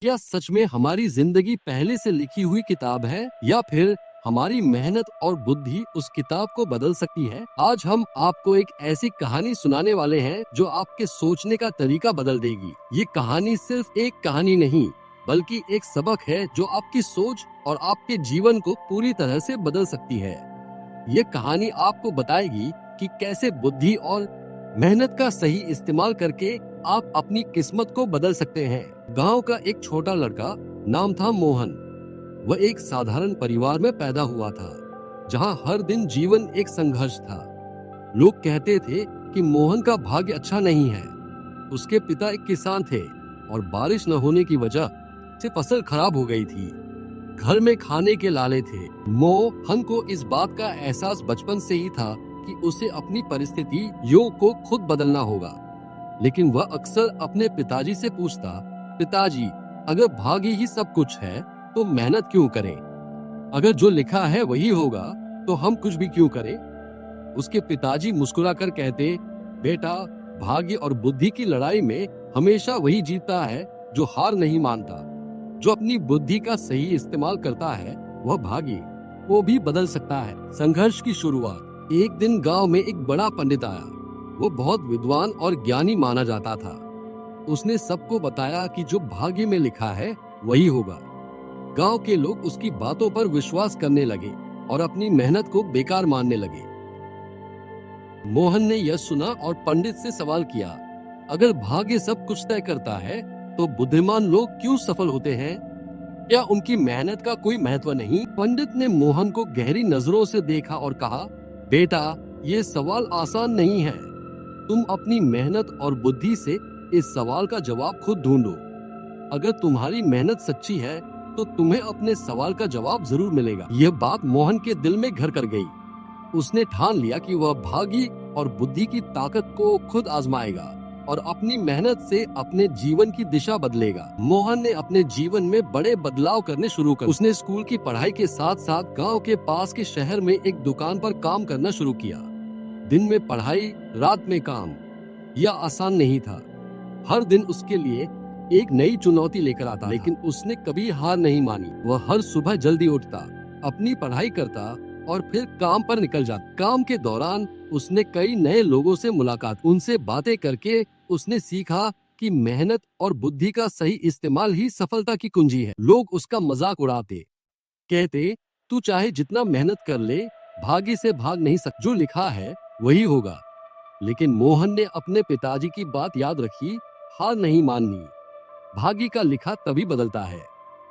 क्या सच में हमारी जिंदगी पहले से लिखी हुई किताब है या फिर हमारी मेहनत और बुद्धि उस किताब को बदल सकती है? आज हम आपको एक ऐसी कहानी सुनाने वाले हैं जो आपके सोचने का तरीका बदल देगी। ये कहानी सिर्फ एक कहानी नहीं बल्कि एक सबक है जो आपकी सोच और आपके जीवन को पूरी तरह से बदल सकती है। ये कहानी आपको बताएगी कि कैसे बुद्धि और मेहनत का सही इस्तेमाल करके आप अपनी किस्मत को बदल सकते हैं। गांव का एक छोटा लड़का, नाम था मोहन। वह एक साधारण परिवार में पैदा हुआ था जहां हर दिन जीवन एक संघर्ष था। लोग कहते थे कि मोहन का भाग्य अच्छा नहीं है। उसके पिता एक किसान थे और बारिश न होने की वजह से फसल खराब हो गई थी। घर में खाने के लाले थे। मोहन को इस बात का एहसास बचपन से ही था कि उसे अपनी परिस्थितियों को खुद बदलना होगा। लेकिन वह अक्सर अपने पिताजी से पूछता, पिताजी, अगर भाग्य ही सब कुछ है तो मेहनत क्यों करें? अगर जो लिखा है वही होगा तो हम कुछ भी क्यों करें? उसके पिताजी मुस्कुराकर कहते, बेटा, भाग्य और बुद्धि की लड़ाई में हमेशा वही जीतता है जो हार नहीं मानता। जो अपनी बुद्धि का सही इस्तेमाल करता है वह भाग्य वो भी बदल सकता है। संघर्ष की शुरुआत। एक दिन गांव में एक बड़ा पंडित आया। वो बहुत विद्वान और ज्ञानी माना जाता था। उसने सबको बताया कि जो भाग्य में लिखा है वही होगा। गांव के लोग उसकी बातों पर विश्वास करने लगे और अपनी मेहनत को बेकार मानने लगे। मोहन ने यह सुना और पंडित से सवाल किया, अगर भाग्य सब कुछ तय करता है तो बुद्धिमान लोग क्यों सफल होते हैं? क्या उनकी मेहनत का कोई महत्व नहीं? पंडित ने मोहन को गहरी नजरों से देखा और कहा, बेटा, ये सवाल आसान नहीं है। तुम अपनी मेहनत और बुद्धि से इस सवाल का जवाब खुद ढूंढो। अगर तुम्हारी मेहनत सच्ची है तो तुम्हें अपने सवाल का जवाब जरूर मिलेगा। यह बात मोहन के दिल में घर कर गई। उसने ठान लिया कि वह भाग्य और बुद्धि की ताकत को खुद आजमाएगा और अपनी मेहनत से अपने जीवन की दिशा बदलेगा। मोहन ने अपने जीवन में बड़े बदलाव करने शुरू कर। उसने स्कूल की पढ़ाई के साथ साथ गांव के पास के शहर में एक दुकान पर काम करना शुरू किया। दिन में पढ़ाई, रात में काम। यह आसान नहीं था। हर दिन उसके लिए एक नई चुनौती लेकर आता, लेकिन उसने कभी हार नहीं मानी। वह हर सुबह जल्दी उठता, अपनी पढ़ाई करता और फिर काम पर निकल जाता। काम के दौरान उसने कई नए लोगों से मुलाकात। उनसे बातें करके उसने सीखा कि मेहनत और बुद्धि का सही इस्तेमाल ही सफलता की कुंजी है। लोग उसका मजाक उड़ाते, कहते, तू चाहे जितना मेहनत कर ले, भाग्य से भाग नहीं सकता। जो लिखा है वही होगा। लेकिन मोहन ने अपने पिताजी की बात याद रखी, हार नहीं माननी। भाग्य का लिखा तभी बदलता है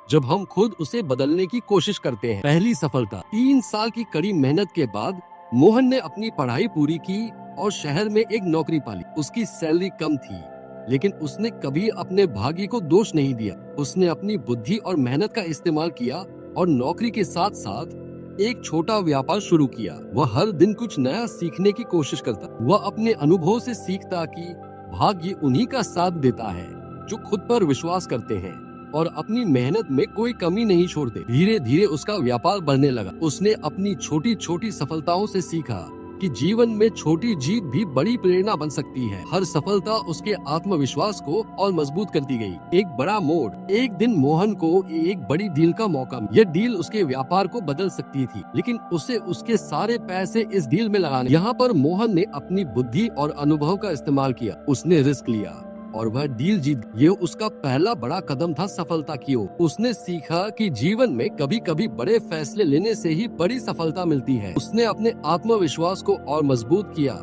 जब हम खुद उसे बदलने की कोशिश करते हैं। पहली सफलता। 3 साल की कड़ी मेहनत के बाद मोहन ने अपनी पढ़ाई पूरी की और शहर में एक नौकरी पाली। उसकी सैलरी कम थी, लेकिन उसने कभी अपने भाग्य को दोष नहीं दिया। उसने अपनी बुद्धि और मेहनत का इस्तेमाल किया और नौकरी के साथ साथ एक छोटा व्यापार शुरू किया। वह हर दिन कुछ नया सीखने की कोशिश करता। वह अपने अनुभव से सीखता कि भाग्य उन्हीं का साथ देता है जो खुद पर विश्वास करते हैं और अपनी मेहनत में कोई कमी नहीं छोड़ते। धीरे धीरे उसका व्यापार बढ़ने लगा। उसने अपनी छोटी छोटी सफलताओं से सीखा कि जीवन में छोटी जीत भी बड़ी प्रेरणा बन सकती है। हर सफलता उसके आत्मविश्वास को और मजबूत करती गई। एक बड़ा मोड़। एक दिन मोहन को एक बड़ी डील का मौका मिला। यह डील उसके व्यापार को बदल सकती थी, लेकिन उसे उसके सारे पैसे इस डील में लगाने। यहाँ पर मोहन ने अपनी बुद्धि और अनुभव का इस्तेमाल किया। उसने रिस्क लिया और वह डील जीत। ये उसका पहला बड़ा कदम था सफलता की ओर। उसने सीखा कि जीवन में कभी कभी बड़े फैसले लेने से ही बड़ी सफलता मिलती है। उसने अपने आत्मविश्वास को और मजबूत किया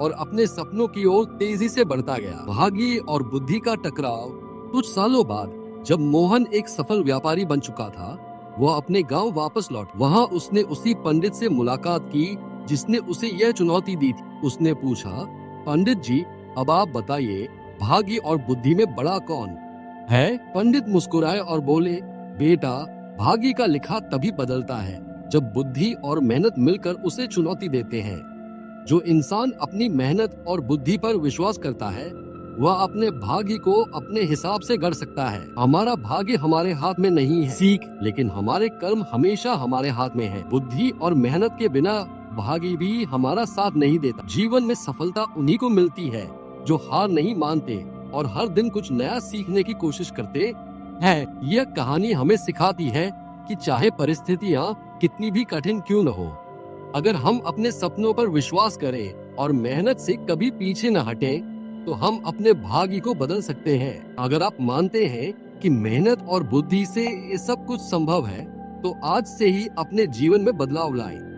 और अपने सपनों की ओर तेजी से बढ़ता गया। भाग्य और बुद्धि का टकराव। कुछ सालों बाद जब मोहन एक सफल व्यापारी बन चुका था, वह अपने गाँव वापस लौट। वहाँ उसने उसी पंडित से मुलाकात की जिसने उसे यह चुनौती दी थी। उसने पूछा, पंडित जी, अब आप बताइए, भाग्य और बुद्धि में बड़ा कौन है? पंडित मुस्कुराए और बोले, बेटा, भाग्य का लिखा तभी बदलता है जब बुद्धि और मेहनत मिलकर उसे चुनौती देते हैं। जो इंसान अपनी मेहनत और बुद्धि पर विश्वास करता है वह अपने भाग्य को अपने हिसाब से गढ़ सकता है। हमारा भाग्य हमारे हाथ में नहीं है सीख, लेकिन हमारे कर्म हमेशा हमारे हाथ में है। बुद्धि और मेहनत के बिना भाग्य भी हमारा साथ नहीं देता। जीवन में सफलता उन्हीं को मिलती है जो हार नहीं मानते और हर दिन कुछ नया सीखने की कोशिश करते है। यह कहानी हमें सिखाती है कि चाहे परिस्थितियाँ कितनी भी कठिन क्यों न हो, अगर हम अपने सपनों पर विश्वास करें और मेहनत से कभी पीछे न हटें, तो हम अपने भाग्य को बदल सकते हैं। अगर आप मानते हैं कि मेहनत और बुद्धि से ये सब कुछ संभव है, तो आज से ही अपने जीवन में बदलाव लाएं।